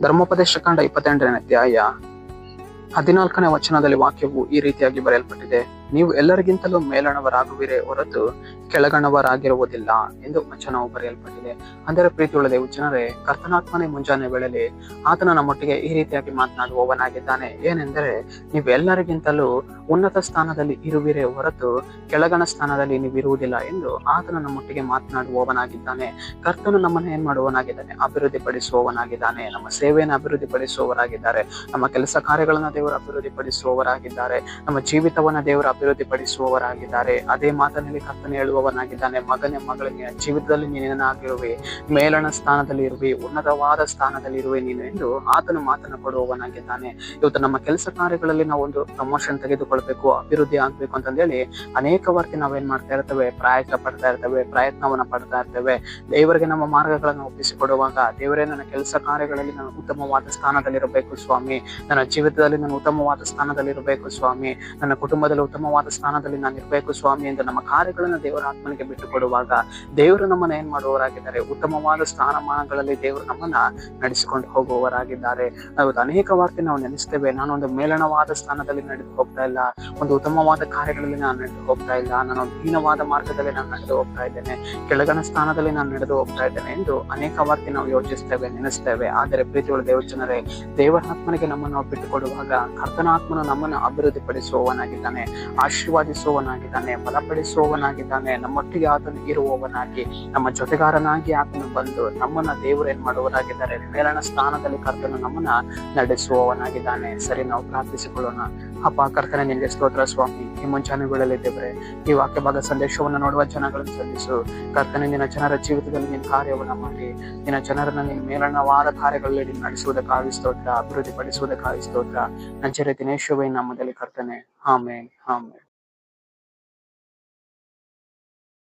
ಧರ್ಮೋಪದೇಶ ಕಾಂಡ 28ನೇ ಅಧ್ಯಾಯ 14ನೇ ವಚನದಲ್ಲಿ ವಾಕ್ಯವು ಈ ರೀತಿಯಾಗಿ ಬರೆಯಲ್ಪಟ್ಟಿದೆ. ನೀವು ಎಲ್ಲರಿಗಿಂತಲೂ ಮೇಲಣವರಾಗುವಿರೇ ಹೊರತು ಕೆಳಗಣವರಾಗಿರುವುದಿಲ್ಲ ಎಂದು ವಚನವು ಬರೆಯಲ್ಪಟ್ಟಿದೆ. ಅಂದರೆ ಪ್ರೀತಿಯುಳ್ಳ ದೇವಜನರೇ, ಕರ್ತನಾತ್ಮನೇ ಮುಂಜಾನೆ ವೇಳೆಯಲ್ಲಿ ಆತನ ನಮ್ಮೊಟ್ಟಿಗೆ ಈ ರೀತಿಯಾಗಿ ಮಾತನಾಡುವವನಾಗಿದ್ದಾನೆ. ಏನೆಂದರೆ, ನೀವೆಲ್ಲರಿಗಿಂತಲೂ ಉನ್ನತ ಸ್ಥಾನದಲ್ಲಿ ಇರುವಿರೇ ಹೊರತು ಕೆಳಗಣ ಸ್ಥಾನದಲ್ಲಿ ನೀವು ಇರುವುದಿಲ್ಲ ಎಂದು ಆತನ ನಮ್ಮೊಟ್ಟಿಗೆ ಮಾತನಾಡುವವನಾಗಿದ್ದಾನೆ. ಕರ್ತನು ನಮ್ಮನ್ನು ಏನ್ ಮಾಡುವವನಾಗಿದ್ದಾನೆ? ಅಭಿವೃದ್ಧಿ ಪಡಿಸುವವನಾಗಿದ್ದಾನೆ. ನಮ್ಮ ಸೇವೆಯನ್ನು ಅಭಿವೃದ್ಧಿ ಪಡಿಸುವವರಾಗಿದ್ದಾರೆ. ನಮ್ಮ ಕೆಲಸ ಕಾರ್ಯಗಳನ್ನ ದೇವರು ಅಭಿವೃದ್ಧಿ ಪಡಿಸುವವರಾಗಿದ್ದಾರೆ. ನಮ್ಮ ಜೀವಿತವನ್ನ ದೇವರು ಅಭಿವೃದ್ಧಿ ಪಡಿಸುವವರಾಗಿದ್ದಾರೆ. ಅದೇ ಮಾತನಲ್ಲಿ ಕರ್ತನು ಹೇಳುವವನಾಗಿದ್ದಾನೆ, ಮಗನೇ ಮಗಳಿಗೆ ಜೀವಿತದಲ್ಲಿ ನೀನೇನಾಗಿರುವೆ, ಮೇಲಣ ಸ್ಥಾನದಲ್ಲಿ ಇರುವೆ, ಉನ್ನತವಾದ ಸ್ಥಾನದಲ್ಲಿ ಇರುವೆ ನೀನು ಎಂದು ಆತನು ಮಾತನ್ನು ಕೊಡುವವನಾಗಿದ್ದಾನೆ. ಇವತ್ತು ನಮ್ಮ ಕೆಲಸ ಕಾರ್ಯಗಳಲ್ಲಿ ನಾವು ಒಂದು ಪ್ರಮೋಷನ್ ತೆಗೆದುಕೊಳ್ಬೇಕು, ಅಭಿವೃದ್ಧಿ ಆಗ್ಬೇಕು ಅಂತಂದೇಳಿ ಅನೇಕ ವರ್ತಿ ನಾವೇನ್ ಮಾಡ್ತಾ ಇರ್ತೇವೆ, ಪ್ರಯತ್ನವನ್ನ ಪಡ್ತಾ ಇರ್ತೇವೆ. ದೇವರಿಗೆ ನಮ್ಮ ಮಾರ್ಗಗಳನ್ನು ಒಪ್ಪಿಸಿಕೊಡುವಾಗ, ದೇವರೇ ನನ್ನ ಕೆಲಸ ಕಾರ್ಯಗಳಲ್ಲಿ ನಾನು ಉತ್ತಮವಾದ ಸ್ಥಾನದಲ್ಲಿರಬೇಕು ಸ್ವಾಮಿ, ನನ್ನ ಜೀವಿತದಲ್ಲಿ ನಾನು ಉತ್ತಮವಾದ ಸ್ಥಾನದಲ್ಲಿರಬೇಕು ಸ್ವಾಮಿ, ನನ್ನ ಕುಟುಂಬದಲ್ಲಿ ಉತ್ತಮವಾದ ಸ್ಥಾನದಲ್ಲಿ ನಾನು ಇರಬೇಕು ಸ್ವಾಮಿ ಎಂದು ನಮ್ಮ ಕಾರ್ಯಗಳನ್ನ ದೇವರ ಆತ್ಮನಿಗೆ ಬಿಟ್ಟು ಕೊಡುವಾಗ ದೇವರು ನಮ್ಮನ್ನ ಏನ್ ಮಾಡುವವರಾಗಿದ್ದಾರೆ? ಉತ್ತಮವಾದ ಸ್ಥಾನಮಾನಗಳಲ್ಲಿ ದೇವರು ನಮ್ಮನ್ನ ನಡೆಸಿಕೊಂಡು ಹೋಗುವವರಾಗಿದ್ದಾರೆ. ನಾವು ಅನೇಕ ವಾರ್ತೆ ನಾವು ನೆನೆಸ್ತೇವೆ, ನಾನು ಒಂದು ಮೇಲಣವಾದ ಸ್ಥಾನದಲ್ಲಿ ನಡೆದು ಹೋಗ್ತಾ ಇಲ್ಲ, ಒಂದು ಉತ್ತಮವಾದ ಕಾರ್ಯಗಳಲ್ಲಿ ನಾನು ನಡೆದು ಹೋಗ್ತಾ ಇಲ್ಲ, ನಾನು ಹೀನವಾದ ಮಾರ್ಗದಲ್ಲಿ ನಾನು ನಡೆದು ಹೋಗ್ತಾ ಇದ್ದೇನೆ, ಕೆಳಗಣ ಸ್ಥಾನದಲ್ಲಿ ನಾನು ನಡೆದು ಹೋಗ್ತಾ ಇದ್ದೇನೆ ಎಂದು ಅನೇಕ ವಾರ್ತೆ ನಾವು ಯೋಚಿಸ್ತೇವೆ, ನೆನೆಸ್ತೇವೆ. ಆದರೆ ಪ್ರೀತಿಯುಳ್ಳ ದೇವಜನರೇ, ದೇವರ ಆತ್ಮನಿಗೆ ನಮ್ಮನ್ನು ನಾವು ಬಿಟ್ಟು ಕೊಡುವಾಗ ಕರ್ತನ ಆತ್ಮನು ನಮ್ಮನ್ನು ಅಭಿವೃದ್ಧಿ ಪಡಿಸುವವನಾಗಿದ್ದಾನೆ, ಆಶೀರ್ವಾದಿಸುವವನಾಗಿದ್ದಾನೆ, ಬಲಪಡಿಸುವವನಾಗಿದ್ದಾನೆ. ನಮ್ಮೊಟ್ಟಿಗೆ ಆತನು ಇರುವವನಾಗಿ, ನಮ್ಮ ಜೊತೆಗಾರನಾಗಿ ಆತನು ಬಂದು ನಮ್ಮನ್ನ ದೇವರು ಏನ್ ಮಾಡುವವರಾಗಿದ್ದಾರೆ? ಮೇಲಣ ಸ್ಥಾನದಲ್ಲಿ ಕರ್ತನು ನಮ್ಮನ್ನ ನಡೆಸುವವನಾಗಿದ್ದಾನೆ. ಸರಿ, ನಾವು ಪ್ರಾರ್ಥಿಸಿಕೊಳ್ಳೋಣ. ಅಪ್ಪ ಕರ್ತನೆ, ನಿಮಗೆ ಸ್ತೋತ್ರ ಸ್ವಾಮಿ. ಈ ಮುಂಚಾನೆ ವೇಳೆಯಲ್ಲಿದ್ದೇವೆ, ಈ ವಾಕ್ಯ ಭಾಗ ಸಂದೇಶವನ್ನು ನೋಡುವ ಜನಗಳನ್ನು ಸಲ್ಲಿಸು ಕರ್ತನೆ. ನಿನ್ನ ಜನರ ಜೀವಿತದಲ್ಲಿ ನಿನ್ನ ಕಾರ್ಯವನ್ನ ಮಾಡಿ, ನಿನ್ನ ಜನರನ್ನ ನಿನ್ನ ಮೇಲಣವಾದ ಕಾರ್ಯಗಳಲ್ಲಿ ನೀನು ನಡೆಸುವುದಕ್ಕಾಗಿ ಸ್ತೋತ್ರ, ಅಭಿವೃದ್ಧಿ ಪಡಿಸುವುದಕ್ಕಾಗಿ ಸ್ತೋತ್ರ. ನಜರೇತಿನ ಯೇಸುವಿನ ನಾಮದಲ್ಲಿ ಕರ್ತನೆ, ಆಮೆನ್, ಆಮೆನ್.